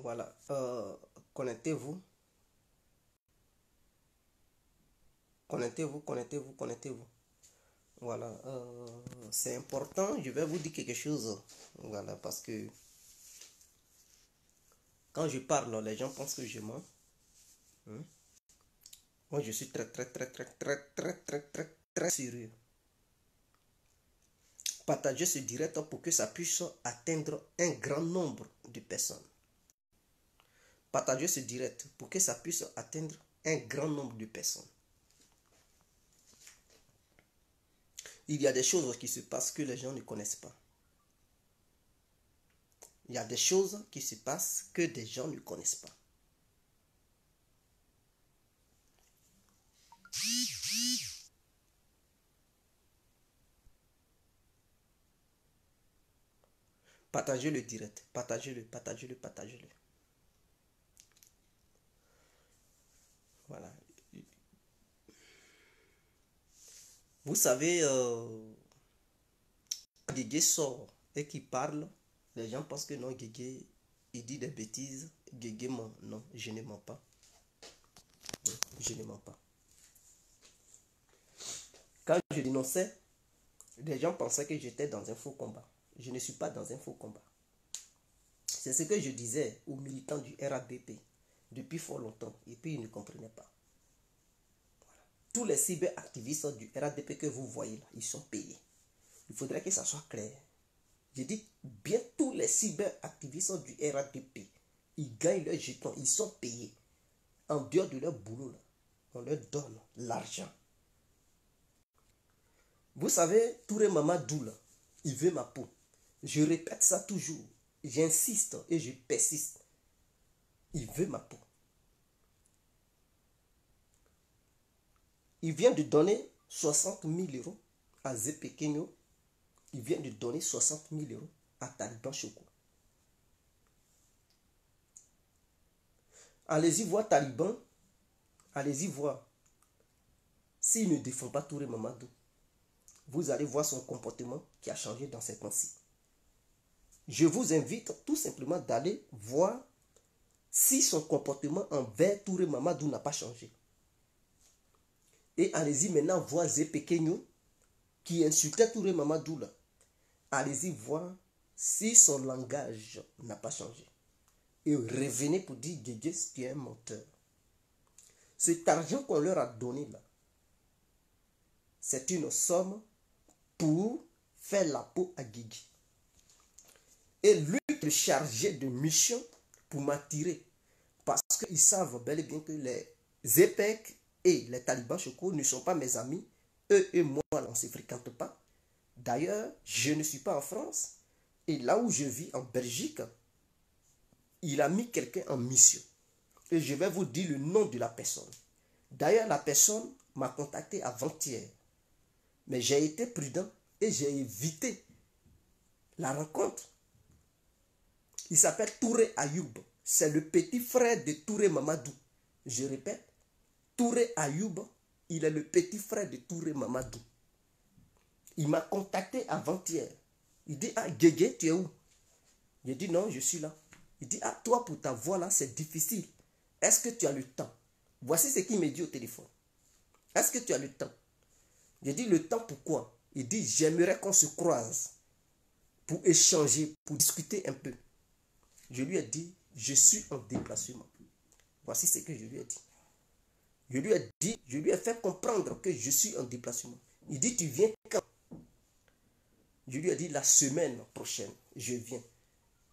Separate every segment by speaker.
Speaker 1: Voilà. Connectez-vous. Connectez-vous. Voilà. C'est important. Je vais vous dire quelque chose. Voilà. Parce que quand je parle, les gens pensent que je mens. Hein. Moi, je suis très sérieux. Partagez ce direct pour que ça puisse atteindre un grand nombre de personnes. Partagez ce direct pour que ça puisse atteindre un grand nombre de personnes. Il y a des choses qui se passent que les gens ne connaissent pas. Il y a des choses qui se passent que des gens ne connaissent pas. Partagez le direct. Partagez-le. Voilà. Vous savez, Guégué sort et qui parle, les gens pensent que non, Guégué, il dit des bêtises. Guégué ment. Non, je ne mens pas. Je ne mens pas. Quand je dénonçais, les gens pensaient que j'étais dans un faux combat. Je ne suis pas dans un faux combat. C'est ce que je disais aux militants du RADP depuis fort longtemps. Et puis ils ne comprenaient pas. Voilà. Tous les cyberactivistes du RADP que vous voyez là, ils sont payés. Il faudrait que ça soit clair. Je dis bien tous les cyberactivistes du RADP, ils gagnent leur jeton, ils sont payés. En dehors de leur boulot, là, on leur donne l'argent. Vous savez, Touré Mamadou, là, il veut ma peau. Je répète ça toujours. J'insiste et je persiste. Il veut ma peau. Il vient de donner 60 000 € à Zépé Kenyo. Il vient de donner 60 000 € à Taliban Choko. Allez-y voir Taliban. Allez-y voir. S'il ne défend pas Touré Mamadou, vous allez voir son comportement qui a changé dans ces temps-ci. Je vous invite tout simplement d'aller voir si son comportement envers Touré Mamadou n'a pas changé. Et allez-y maintenant voir Zépé Kenyo qui insultait Touré Mamadou là. Allez-y voir si son langage n'a pas changé. Et revenez pour dire Guégué, tu es un menteur. Cet argent qu'on leur a donné là, c'est une somme pour faire la peau à Guégué. Et lui est chargé de mission pour m'attirer. Parce qu'ils savent bel et bien que les EPEC et les talibans Choko ne sont pas mes amis. Eux et moi, on ne se fréquente pas. D'ailleurs, je ne suis pas en France. Et là où je vis, en Belgique, il a mis quelqu'un en mission. Et je vais vous dire le nom de la personne. D'ailleurs, la personne m'a contacté avant-hier. Mais j'ai été prudent et j'ai évité la rencontre. Il s'appelle Touré Ayoub. C'est le petit frère de Touré Mamadou. Je répète, Touré Ayoub, il est le petit frère de Touré Mamadou. Il m'a contacté avant-hier. Il dit, ah, Guégué, tu es où? J'ai dit, non, je suis là. Il dit, ah, toi, pour ta voix là, c'est difficile. Est-ce que tu as le temps? Voici ce qu'il me dit au téléphone. Est-ce que tu as le temps? J'ai dit, le temps pourquoi? Il dit, j'aimerais qu'on se croise pour échanger, pour discuter un peu. Je lui ai dit, je suis en déplacement. Voici ce que je lui ai dit. Je lui ai fait comprendre que je suis en déplacement. Il dit, tu viens quand? Je lui ai dit, la semaine prochaine, je viens.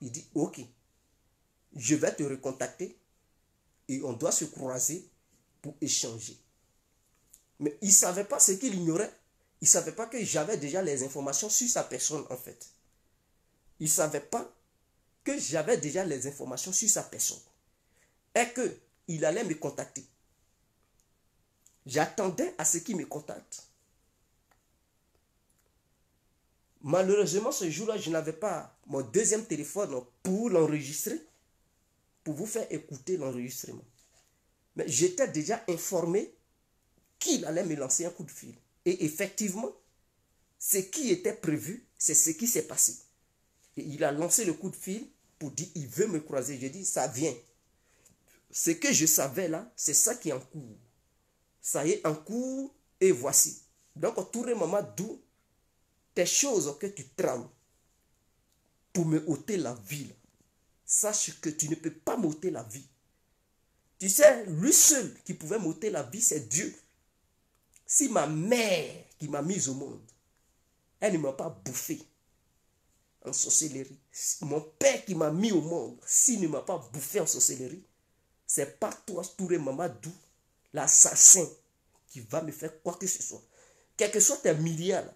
Speaker 1: Il dit, ok, je vais te recontacter et on doit se croiser pour échanger. Mais il ne savait pas ce qu'il ignorait. Il ne savait pas que j'avais déjà les informations sur sa personne en fait. Il ne savait pas que j'avais déjà les informations sur sa personne. Et qu'il allait me contacter. J'attendais à ce qu'il me contacte. Malheureusement, ce jour-là, je n'avais pas mon deuxième téléphone pour l'enregistrer, pour vous faire écouter l'enregistrement. Mais j'étais déjà informé qu'il allait me lancer un coup de fil. Et effectivement, ce qui était prévu, c'est ce qui s'est passé. Et il a lancé le coup de fil pour dire il veut me croiser. Je dis ça vient. Ce que je savais là, c'est ça qui est en cours. Ça y est en cours et voici. Donc, Touré Mamadou, tes choses que tu trames pour me ôter la vie, là, sache que tu ne peux pas m'ôter la vie. Tu sais, lui seul qui pouvait m'ôter la vie, c'est Dieu. Si ma mère qui m'a mise au monde, elle ne m'a pas bouffé en sorcellerie. Mon père qui m'a mis au monde, s'il ne m'a pas bouffé en sorcellerie, c'est pas toi, Touré Mamadou, l'assassin, qui va me faire quoi que ce soit. Quel que soit tes milliards,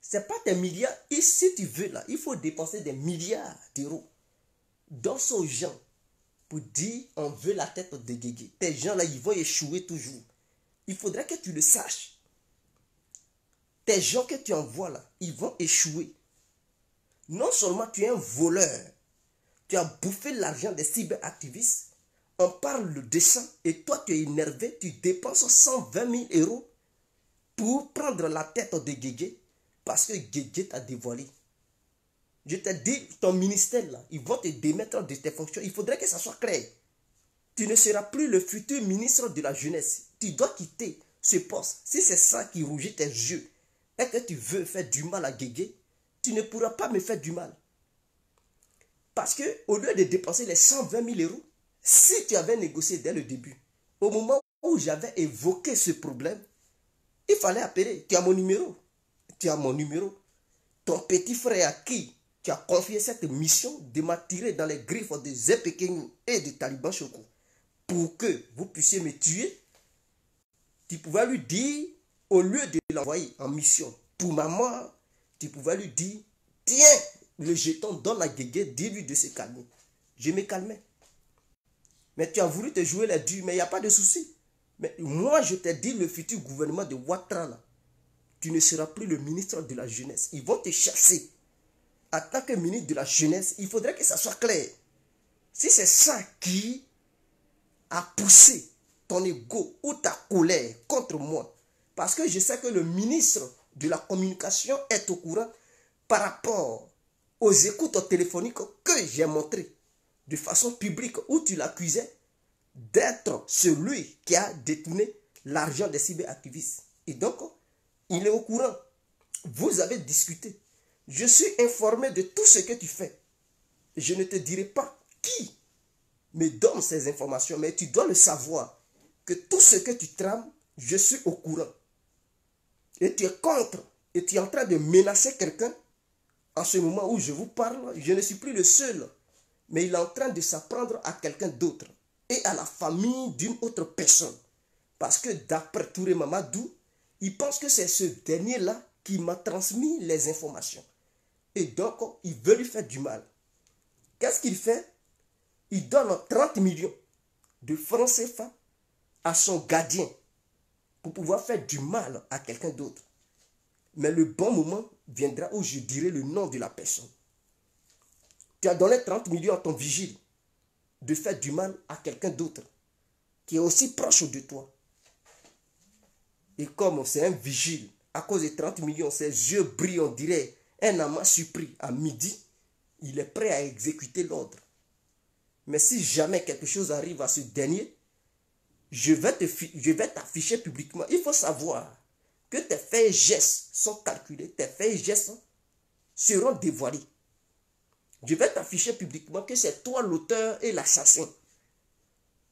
Speaker 1: c'est pas tes milliards. Et si tu veux, là, il faut dépenser des milliards d'euros dans ces gens pour dire on veut la tête de Guégué. Tes gens là, ils vont échouer toujours. Il faudrait que tu le saches. Tes gens que tu envoies là, ils vont échouer. Non seulement tu es un voleur, tu as bouffé l'argent des cyberactivistes, on parle de ça et toi tu es énervé, tu dépenses 120 000 euros pour prendre la tête de Guégué parce que Guégué t'a dévoilé. Je t'ai dit, ton ministère là, ils vont te démettre de tes fonctions. Il faudrait que ça soit clair. Tu ne seras plus le futur ministre de la jeunesse. Tu dois quitter ce poste. Si c'est ça qui rougit tes yeux et que tu veux faire du mal à Guégué, tu ne pourras pas me faire du mal. Parce que au lieu de dépenser les 120 000 euros, si tu avais négocié dès le début, au moment où j'avais évoqué ce problème, il fallait appeler. Tu as mon numéro. Tu as mon numéro. Ton petit frère à qui tu as confié cette mission de m'attirer dans les griffes de Zepekeng et de Taliban Choko pour que vous puissiez me tuer, tu pouvais lui dire, au lieu de l'envoyer en mission pour ma mort, tu pouvais lui dire, tiens, le jeton dans la Guégué, dis-lui de se calmer. Je me calmais. Mais tu as voulu te jouer les durs, mais il n'y a pas de souci. Mais moi, je t'ai dit, le futur gouvernement de Ouattara, là, tu ne seras plus le ministre de la jeunesse. Ils vont te chasser. En tant que ministre de la jeunesse, il faudrait que ça soit clair. Si c'est ça qui a poussé ton ego ou ta colère contre moi, parce que je sais que le ministre de la communication est au courant par rapport aux écoutes téléphoniques que j'ai montrées de façon publique où tu l'accusais d'être celui qui a détourné l'argent des cyberactivistes. Et donc, il est au courant. Vous avez discuté. Je suis informé de tout ce que tu fais. Je ne te dirai pas qui me donne ces informations, mais tu dois le savoir que tout ce que tu trames, je suis au courant. Et tu es contre, et tu es en train de menacer quelqu'un. En ce moment où je vous parle, je ne suis plus le seul, mais il est en train de s'apprendre à quelqu'un d'autre et à la famille d'une autre personne. Parce que d'après Touré Mamadou, il pense que c'est ce dernier-là qui m'a transmis les informations. Et donc, il veut lui faire du mal. Qu'est-ce qu'il fait? Il donne 30 millions de francs CFA à son gardien pour pouvoir faire du mal à quelqu'un d'autre. Mais le bon moment viendra où je dirai le nom de la personne. Tu as donné 30 millions à ton vigile de faire du mal à quelqu'un d'autre qui est aussi proche de toi. Et comme c'est un vigile, à cause de 30 millions, ses yeux brillent, on dirait un amant surpris à midi, il est prêt à exécuter l'ordre. Mais si jamais quelque chose arrive à ce dernier, je vais t'afficher publiquement. Il faut savoir que tes faits et gestes sont calculés, tes faits et gestes seront dévoilés. Je vais t'afficher publiquement que c'est toi l'auteur et l'assassin.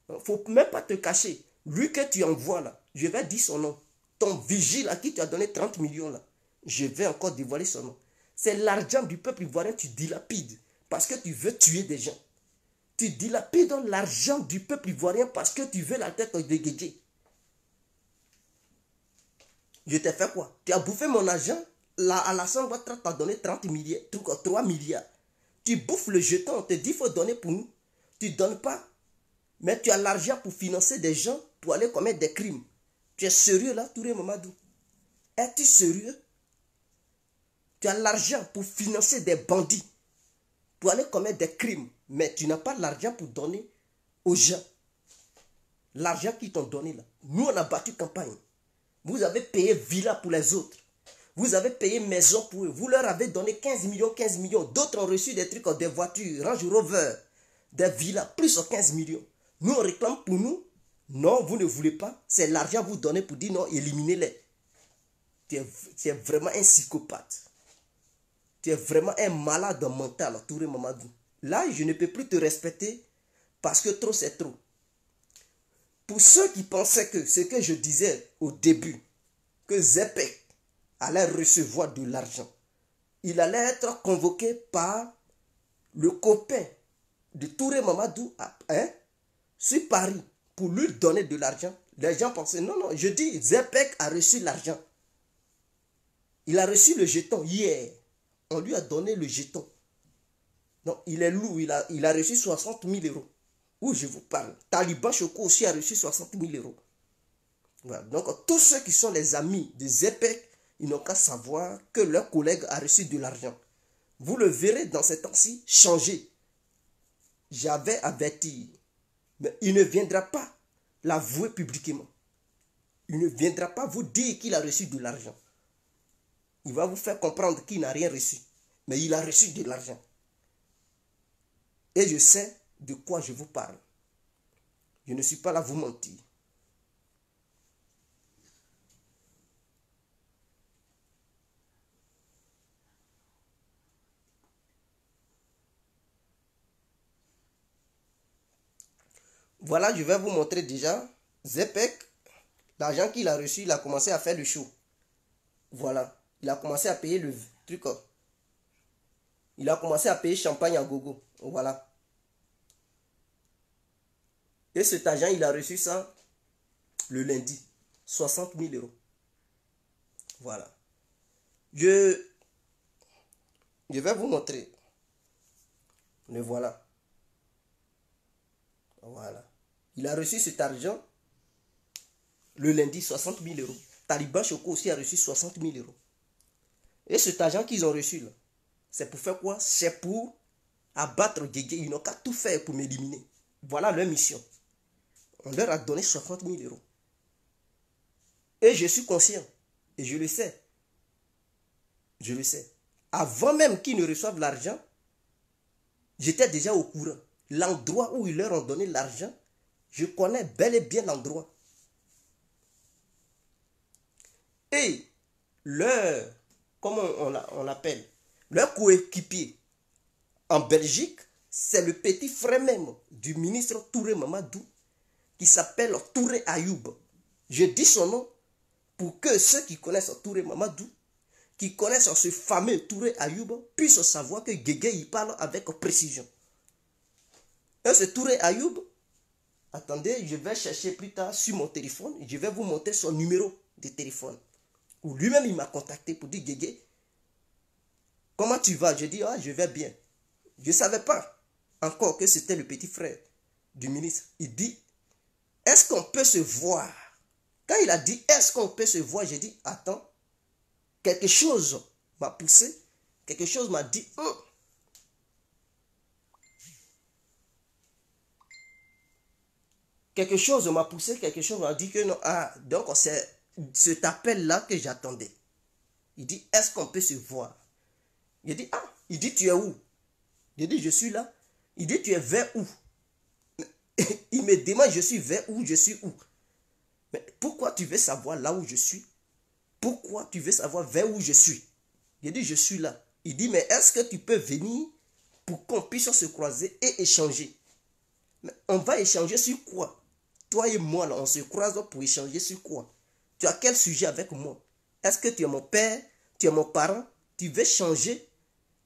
Speaker 1: Il ne faut même pas te cacher. Lui que tu envoies là, je vais dire son nom. Ton vigile à qui tu as donné 30 millions là, je vais encore dévoiler son nom. C'est l'argent du peuple ivoirien que tu dilapides parce que tu veux tuer des gens. Tu dilapides l'argent du peuple ivoirien parce que tu veux la tête de Guégué. Je t'ai fait quoi? Tu as bouffé mon argent. Alassane Ouattara t'a donné 30 milliards, 3 milliards. Tu bouffes le jeton, on te dit qu'il faut donner pour nous. Tu ne donnes pas. Mais tu as l'argent pour financer des gens pour aller commettre des crimes. Tu es sérieux là, Touré Mamadou? Es-tu sérieux? Tu as l'argent pour financer des bandits, pour aller commettre des crimes. Mais tu n'as pas l'argent pour donner aux gens. L'argent qu'ils t'ont donné là. Nous, on a battu campagne. Vous avez payé villa pour les autres. Vous avez payé maison pour eux. Vous leur avez donné 15 millions, 15 millions. D'autres ont reçu des trucs, des voitures, Range Rover, des villas, plus de 15 millions. Nous, on réclame pour nous. Non, vous ne voulez pas. C'est l'argent que vous donnez pour dire non, éliminez-les. Tu es vraiment un psychopathe. Tu es vraiment un malade mental, Touré Mamadou. Là, je ne peux plus te respecter parce que trop, c'est trop. Pour ceux qui pensaient que ce que je disais au début, que Zepek allait recevoir de l'argent, il allait être convoqué par le copain de Touré Mamadou sur Paris pour lui donner de l'argent. Les gens pensaient, non, non, je dis, Zepek a reçu l'argent. Il a reçu le jeton hier. On lui a donné le jeton. Non, il est lourd, il a reçu 60 000 euros. Où je vous parle. Taliban Choco aussi a reçu 60 000 euros. Voilà. Donc, tous ceux qui sont les amis de Zepek, ils n'ont qu'à savoir que leur collègue a reçu de l'argent. Vous le verrez dans ces temps-ci changer. J'avais averti. Mais il ne viendra pas l'avouer publiquement. Il ne viendra pas vous dire qu'il a reçu de l'argent. Il va vous faire comprendre qu'il n'a rien reçu. Mais il a reçu de l'argent. Et je sais de quoi je vous parle. Je ne suis pas là à vous mentir. Voilà, je vais vous montrer déjà. Zepek, l'argent qu'il a reçu, il a commencé à faire le show. Voilà. Il a commencé à payer le truc. Il a commencé à payer champagne à gogo. Voilà. Et cet argent, il a reçu ça le lundi. 60 000 euros. Voilà. Je vais vous montrer. Le voilà. Voilà. Il a reçu cet argent le lundi, 60 000 euros. Taliban Choco aussi a reçu 60 000 euros. Et cet argent qu'ils ont reçu là, c'est pour faire quoi? C'est pour abattre Guégué. Ils n'ont qu'à tout faire pour m'éliminer. Voilà leur mission. On leur a donné 60 000 euros. Et je suis conscient. Et je le sais. Je le sais. Avant même qu'ils ne reçoivent l'argent, j'étais déjà au courant. L'endroit où ils leur ont donné l'argent, je connais bel et bien l'endroit. Et leur, comment on l'appelle, leur coéquipier en Belgique, c'est le petit frère même du ministre Touré Mamadou qui s'appelle Touré Ayoub. Je dis son nom pour que ceux qui connaissent Touré Mamadou, qui connaissent ce fameux Touré Ayoub, puissent savoir que Guégué il parle avec précision. Et ce Touré Ayoub, attendez, je vais chercher plus tard sur mon téléphone, je vais vous montrer son numéro de téléphone. Où lui-même il m'a contacté pour dire Guégué, comment tu vas? Je dis, ah, je vais bien. Je ne savais pas encore que c'était le petit frère du ministre. Il dit, est-ce qu'on peut se voir? Quand il a dit, est-ce qu'on peut se voir? J'ai dit, attends, quelque chose m'a poussé, quelque chose m'a dit, quelque chose m'a poussé, quelque chose m'a dit que non. Ah, donc c'est cet appel-là que j'attendais. Il dit, est-ce qu'on peut se voir? Il dit, ah, il dit, tu es où? Je dis, je suis là. Il dit, tu es vers où? Il me demande, je suis vers où, je suis où? Mais pourquoi tu veux savoir là où je suis? Pourquoi tu veux savoir vers où je suis? Je dis, je suis là. Il dit, mais est-ce que tu peux venir pour qu'on puisse se croiser et échanger? Mais on va échanger sur quoi? Toi et moi, là, on se croise pour échanger sur quoi? Tu as quel sujet avec moi? Est-ce que tu es mon père? Tu es mon parent? Tu veux changer?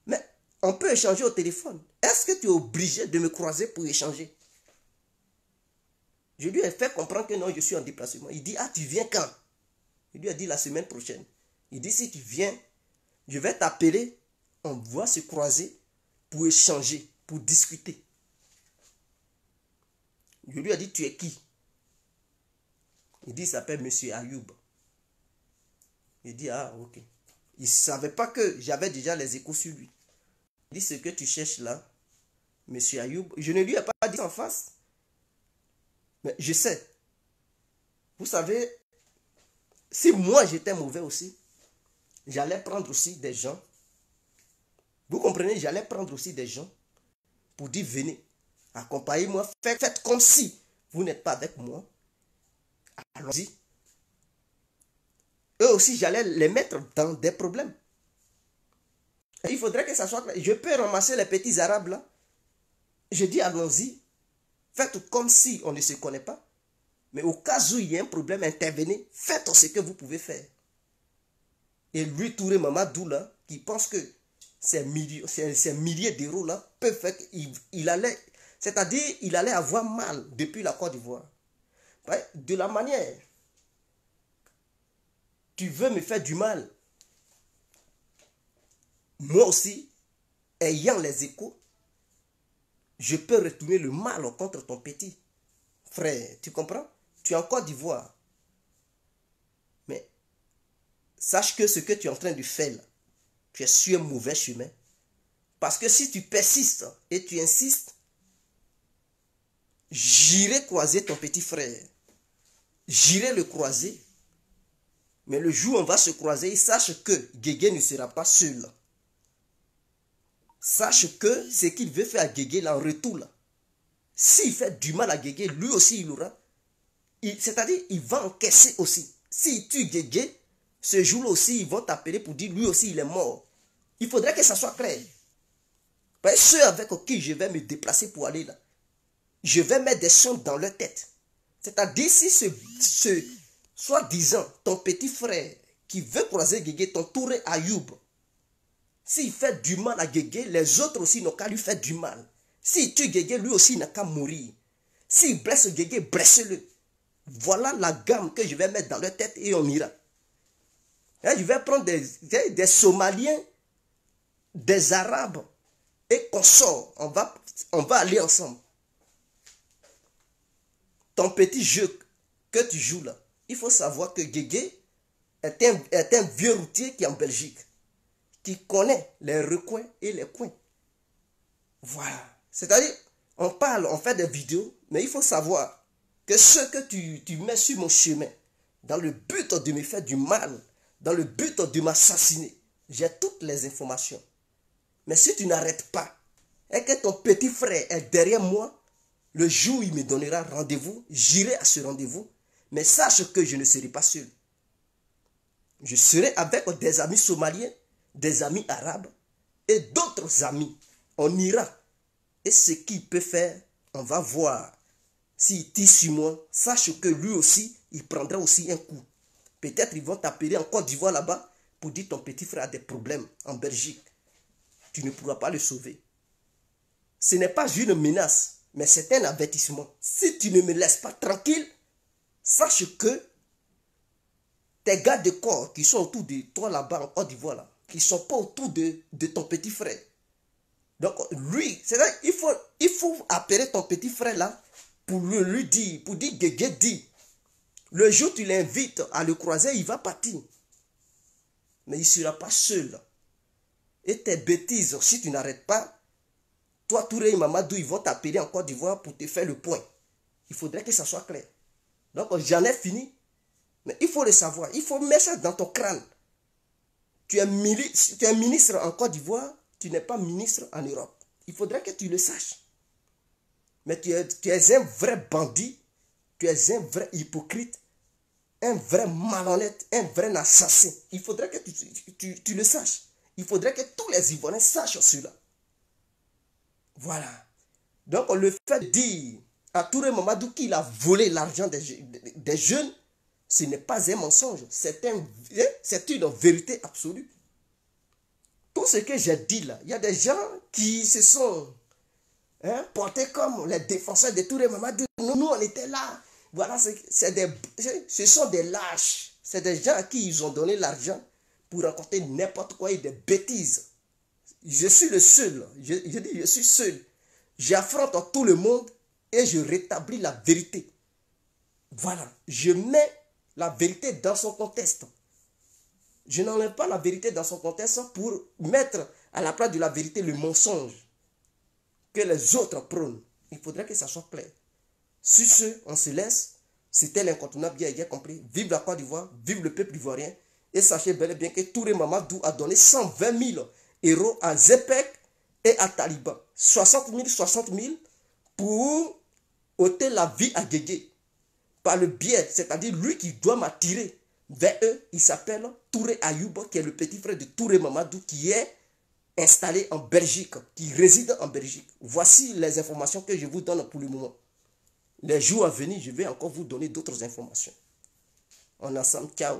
Speaker 1: Mais on peut échanger au téléphone. Est-ce que tu es obligé de me croiser pour échanger? Je lui ai fait comprendre que non, je suis en déplacement. Il dit, ah, tu viens quand? Je lui ai dit la semaine prochaine. Il dit, si tu viens, je vais t'appeler. On va se croiser pour échanger, pour discuter. Je lui ai dit, tu es qui? Il dit, il s'appelle Monsieur Ayoub. Il dit, ah, ok. Il ne savait pas que j'avais déjà les échos sur lui. Il dit, ce que tu cherches là, Monsieur Ayoub, je ne lui ai pas dit en face. Mais je sais. Vous savez, si moi j'étais mauvais aussi, j'allais prendre aussi des gens. Vous comprenez, j'allais prendre aussi des gens pour dire, venez, accompagnez-moi, faites comme si vous n'êtes pas avec moi. Allons-y. Eux aussi, j'allais les mettre dans des problèmes. Il faudrait que ça soit clair. Je peux ramasser les petits arabes là. Je dis, allons-y. Faites comme si on ne se connaît pas. Mais au cas où il y a un problème, intervenez. Faites ce que vous pouvez faire. Et lui, Touré Mamadou là, qui pense que ces milliers d'euros là peuvent faire qu'il allait, c'est-à-dire il allait avoir mal depuis la Côte d'Ivoire. De la manière, tu veux me faire du mal. Moi aussi, ayant les échos, je peux retourner le mal contre ton petit frère. Tu comprends? Tu es en Côte d'Ivoire. Mais sache que ce que tu es en train de faire là, tu es sur un mauvais chemin. Parce que si tu persistes et tu insistes, j'irai croiser ton petit frère. J'irai le croiser. Mais le jour où on va se croiser, sache que Guégué ne sera pas seul. Sache que ce qu'il veut faire à Guégué là, en retour là, s'il fait du mal à Guégué, lui aussi il aura. C'est-à-dire, il va encaisser aussi. S'il tue Guégué, ce jour-là aussi, ils vont t'appeler pour dire lui aussi il est mort. Il faudrait que ça soit clair. Parce que ceux avec qui je vais me déplacer pour aller là, je vais mettre des sons dans leur tête. C'est-à-dire, si ce soi-disant, ton petit frère qui veut croiser Guégué, ton Touré Ayoub, s'il fait du mal à Guégué, les autres aussi n'ont qu'à lui faire du mal. S'il tue Guégué, lui aussi n'a qu'à mourir. S'il blesse Guégué, blessez-le. Voilà la gamme que je vais mettre dans leur tête et on ira. Et je vais prendre des Somaliens, des Arabes et consorts. On va aller ensemble. Ton petit jeu que tu joues là, il faut savoir que Guégué est un vieux routier qui est en Belgique, qui connaît les recoins et les coins. Voilà. C'est-à-dire, on parle, on fait des vidéos, mais il faut savoir que ce que tu mets sur mon chemin, dans le but de me faire du mal, dans le but de m'assassiner, j'ai toutes les informations. Mais si tu n'arrêtes pas, et que ton petit frère est derrière moi, le jour où il me donnera rendez-vous, j'irai à ce rendez-vous, mais sache que je ne serai pas seul. Je serai avec des amis somaliens, des amis arabes et d'autres amis. On ira. Et ce qu'il peut faire, on va voir. S'il tire sur moi, sache que lui aussi, il prendra aussi un coup. Peut-être ils vont t'appeler en Côte d'Ivoire là-bas pour dire ton petit frère a des problèmes en Belgique. Tu ne pourras pas le sauver. Ce n'est pas une menace, mais c'est un avertissement. Si tu ne me laisses pas tranquille, sache que tes gars de corps qui sont autour de toi là-bas en Côte d'Ivoire, là, qui ne sont pas autour de ton petit frère. Donc lui, c'est-à-dire il faut appeler ton petit frère là pour lui dire, pour dire Guégué dit. Le jour où tu l'invites à le croiser, il va partir. Mais il ne sera pas seul. Et tes bêtises, si tu n'arrêtes pas, toi, Touré et Mamadou, ils vont t'appeler en Côte d'Ivoire pour te faire le point. Il faudrait que ça soit clair. Donc, j'en ai fini. Mais il faut le savoir. Il faut mettre ça dans ton crâne. Tu es ministre en Côte d'Ivoire, tu n'es pas ministre en Europe. Il faudrait que tu le saches. Mais tu es un vrai bandit, tu es un vrai hypocrite, un vrai malhonnête, un vrai assassin. Il faudrait que tu le saches. Il faudrait que tous les Ivoiriens sachent cela. Voilà. Donc le fait de dire à Touré Mamadou qu'il a volé l'argent des jeunes, ce n'est pas un mensonge. C'est une vérité absolue. Tout ce que j'ai dit là, il y a des gens qui se sont portés comme les défenseurs de Touré Mamadou. Nous, on était là. Voilà, ce sont des lâches. C'est des gens à qui ils ont donné l'argent pour raconter n'importe quoi et des bêtises. Je suis le seul. Je dis, je suis seul. J'affronte tout le monde et je rétablis la vérité. Voilà. Je mets la vérité dans son contexte. Je n'enlève pas la vérité dans son contexte pour mettre à la place de la vérité le mensonge que les autres prônent. Il faudrait que ça soit clair. Sur ce, on se laisse. C'était l'incontournable, bien compris. Vive la Côte d'Ivoire, vive le peuple ivoirien. Et sachez bel et bien que Touré Mamadou a donné 120 000 euros à Zepek et à Taliban. 60 000 pour ôter la vie à Guégué. Par le biais, c'est-à-dire lui qui doit m'attirer vers eux, il s'appelle Touré Ayouba, qui est le petit frère de Touré Mamadou, qui est installé en Belgique, qui réside en Belgique. Voici les informations que je vous donne pour le moment. Les jours à venir, je vais encore vous donner d'autres informations. On est ensemble, ciao.